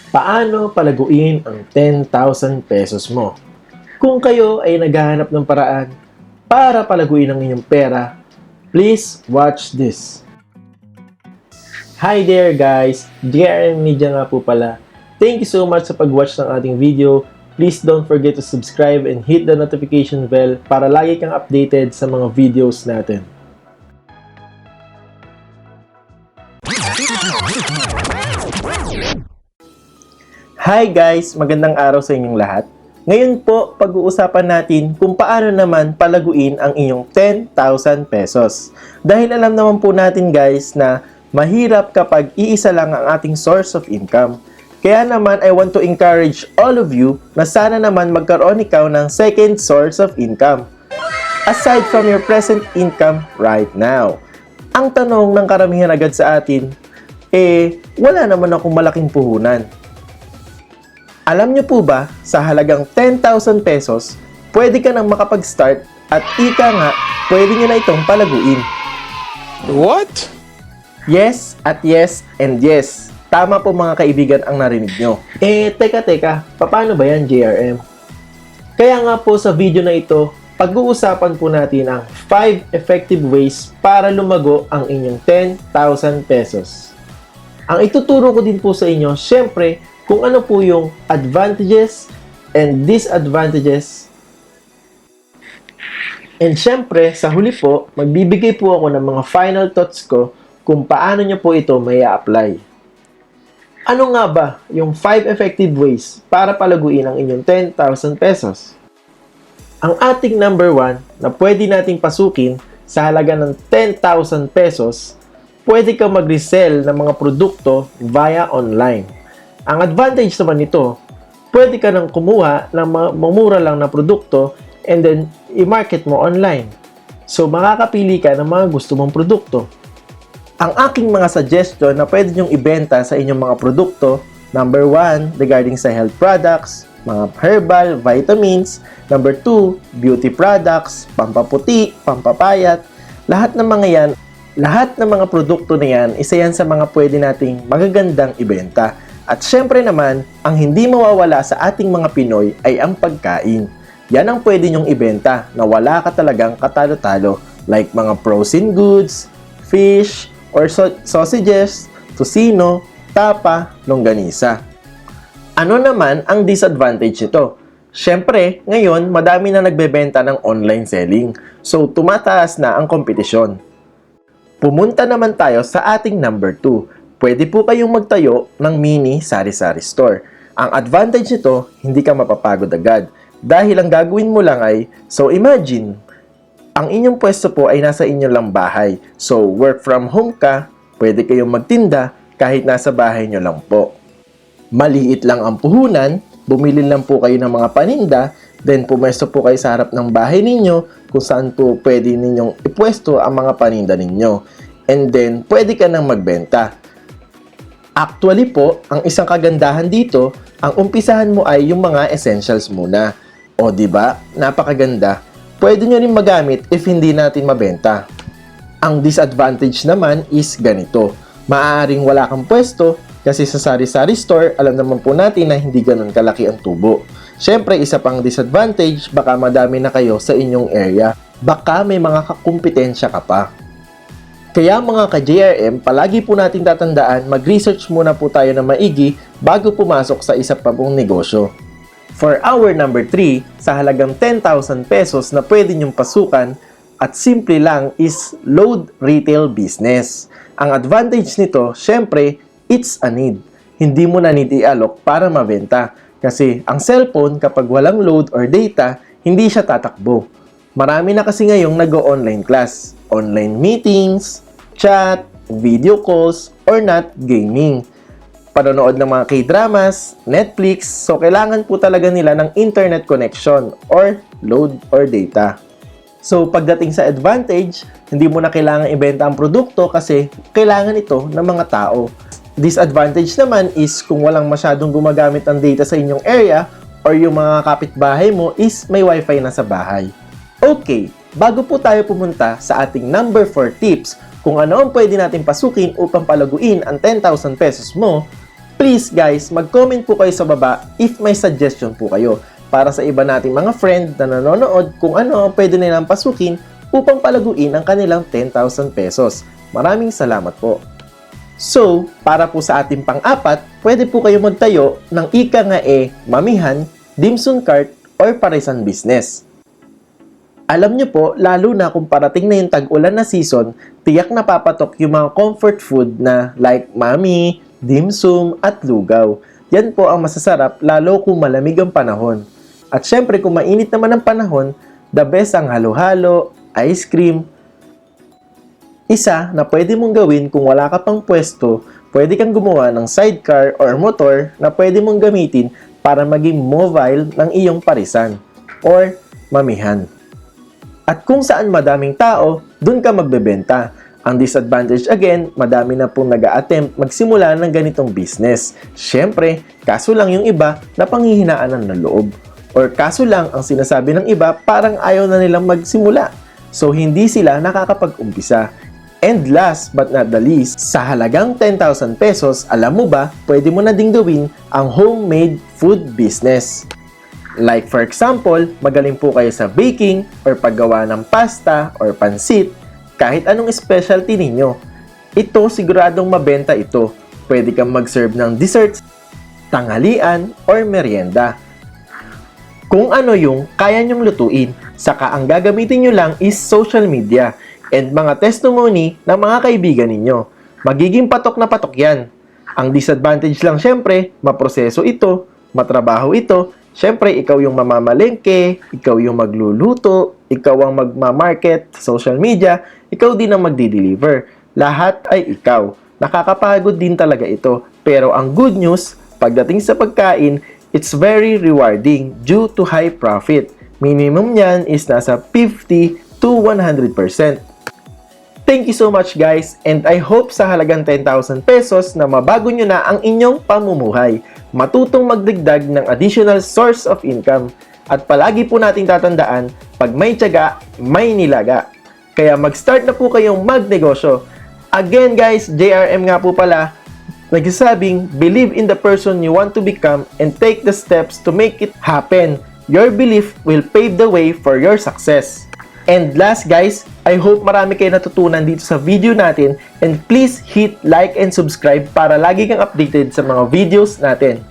Paano palaguin ang 10,000 pesos mo? Kung kayo ay naghahanap ng paraan para palaguin ang inyong pera, please watch this. Hi there guys! JRM Media nga po pala. Thank you so much sa pag-watch ng ating video. Please don't forget to subscribe and hit the notification bell para lagi kang updated sa mga videos natin. Hi guys! Magandang araw sa inyong lahat. Ngayon po, pag-uusapan natin kung paano naman palaguin ang inyong 10,000 pesos. Dahil alam naman po natin guys na mahirap kapag iisa lang ang ating source of income. Kaya naman I want to encourage all of you na sana naman magkaroon ikaw ng second source of income. Aside from your present income right now. Ang tanong ng karamihan agad sa atin, wala naman akong malaking puhunan. Alam nyo po ba, sa halagang 10,000 pesos, pwede ka nang makapag-start at ika nga, pwede nyo na itong palaguin. What? Yes at yes and yes. Tama po mga kaibigan ang narinig nyo. Teka, paano ba yan JRM? Kaya nga po sa video na ito, pag-uusapan po natin ang 5 effective ways para lumago ang inyong 10,000 pesos. Ang ituturo ko din po sa inyo, syempre, kung ano po yung advantages and disadvantages. And syempre, sa huli po, magbibigay po ako ng mga final thoughts ko kung paano nyo po ito may apply. Ano nga ba yung 5 effective ways para palaguin ang inyong 10,000 pesos? Ang ating number 1 na pwede nating pasukin sa halaga ng 10,000 pesos, pwede kang mag-resell ng mga produkto via online. Ang advantage naman nito, pwede ka nang kumuha ng mamura lang na produkto and then i-market mo online. So, makakapili ka ng mga gusto mong produkto. Ang aking mga suggestion na pwede nyong ibenta sa inyong mga produkto, number 1, regarding sa health products, mga herbal, vitamins. Number 2, beauty products, pampaputi, pampapayat. Lahat ng mga produkto na yan, isa yan sa mga pwede nating magagandang ibenta. At syempre naman, ang hindi mawawala sa ating mga Pinoy ay ang pagkain. Yan ang pwede nyong ibenta na wala ka talagang katalo-talo, like mga frozen goods, fish, or sausages, tocino, tapa, longganisa. Ano naman ang disadvantage nito? Syempre, ngayon, madami na nagbebenta ng online selling. So, tumataas na ang kompetisyon. Pumunta naman tayo sa ating number 2. Pwede po kayong magtayo ng mini sari-sari store. Ang advantage nito, hindi ka mapapagod agad. Dahil ang gagawin mo lang ay, so imagine, ang inyong pwesto po ay nasa inyo lang bahay. So, work from home ka, pwede kayong magtinda kahit nasa bahay nyo lang po. Maliit lang ang puhunan, bumili lang po kayo ng mga paninda, then pumwesto po kayo sa harap ng bahay ninyo kung saan po pwede ninyong ipwesto ang mga paninda ninyo. And then, pwede ka nang magbenta. Actually po, ang isang kagandahan dito, ang umpisahan mo ay yung mga essentials muna. O diba? Napakaganda. Pwede nyo rin magamit if hindi natin mabenta. Ang disadvantage naman is ganito. Maaaring wala kang pwesto kasi sa sari-sari store, alam naman po natin na hindi ganun kalaki ang tubo. Syempre, isa pang disadvantage, baka madami na kayo sa inyong area. Baka may mga kakumpetensya ka pa. Kaya mga ka-JRM, palagi po natin tatandaan, mag-research muna po tayo na maigi bago pumasok sa isa pa pong negosyo. For our number 3, sa halagang 10,000 pesos na pwede nyong pasukan at simple lang is load retail business. Ang advantage nito, syempre, it's a need. Hindi mo na need i-alok para mabenta. Kasi ang cellphone kapag walang load or data, hindi siya tatakbo. Marami na kasi ngayong nag-online class, online meetings, chat, video calls, or not gaming. Panonood ng mga K-dramas, Netflix, so kailangan po talaga nila ng internet connection or load or data. So pagdating sa advantage, hindi mo na kailangan ibenta ang produkto kasi kailangan ito ng mga tao. Disadvantage naman is kung walang masyadong gumagamit ng data sa inyong area or yung mga kapitbahay mo is may wifi na sa bahay. Okay, bago po tayo pumunta sa ating number 4 tips kung ano ang pwede natin pasukin upang palaguin ang 10,000 pesos mo, please guys, mag-comment po kayo sa baba if may suggestion po kayo para sa iba nating mga friend na nanonood kung ano ang pwede nilang pasukin upang palaguin ang kanilang 10,000 pesos. Maraming salamat po. So, para po sa ating pang-apat, pwede po kayo magtayo ng ika nga mamihan, dimsum cart, or parisan business. Alam nyo po, lalo na kung parating na yung tag-ulan na season, tiyak na papatok yung mga comfort food na like mami, dimsum, at lugaw. Yan po ang masasarap lalo kung malamig ang panahon. At syempre kung mainit naman ang panahon, the best ang halo-halo, ice cream. Isa na pwede mong gawin kung wala ka pang pwesto, pwede kang gumawa ng sidecar or motor na pwede mong gamitin para maging mobile ng iyong parisan or mamihan. At kung saan madaming tao, dun ka magbebenta. Ang disadvantage again, madami na pong nag-a-attempt magsimula ng ganitong business. Syempre, kaso lang yung iba na panghihinaan ng loob. Or kaso lang ang sinasabi ng iba parang ayaw na nilang magsimula. So hindi sila nakakapag-umpisa. And last but not the least, sa halagang 10,000 pesos, alam mo ba, pwede mo na ding gawin ang homemade food business. Like for example, magaling po kayo sa baking or paggawa ng pasta or pansit, kahit anong specialty ninyo. Ito siguradong mabenta ito. Pwede kang mag-serve ng desserts, tanghalian, or merienda. Kung ano yung kaya nyong lutuin, saka ang gagamitin nyo lang is social media and mga testimony ng mga kaibigan ninyo. Magiging patok na patok yan. Ang disadvantage lang syempre, maproseso ito, matrabaho ito. Syempre, ikaw yung mamamalengke, ikaw yung magluluto, ikaw ang magmamarket sa social media, ikaw din ang magdi-deliver. Lahat ay ikaw. Nakakapagod din talaga ito. Pero ang good news, pagdating sa pagkain, it's very rewarding due to high profit. Minimum niyan is nasa 50 to 100%. Thank you so much guys, and I hope sa halagang 10,000 pesos na mabago nyo na ang inyong pamumuhay. Matutong magdagdag ng additional source of income. At palagi po nating tatandaan, pag may tiyaga, may nilaga. Kaya mag-start na po kayong magnegosyo. Again guys, JRM nga po pala, nagsasabing, believe in the person you want to become and take the steps to make it happen. Your belief will pave the way for your success. And last guys, I hope marami kayo natutunan dito sa video natin and please hit like and subscribe para lagi kang updated sa mga videos natin.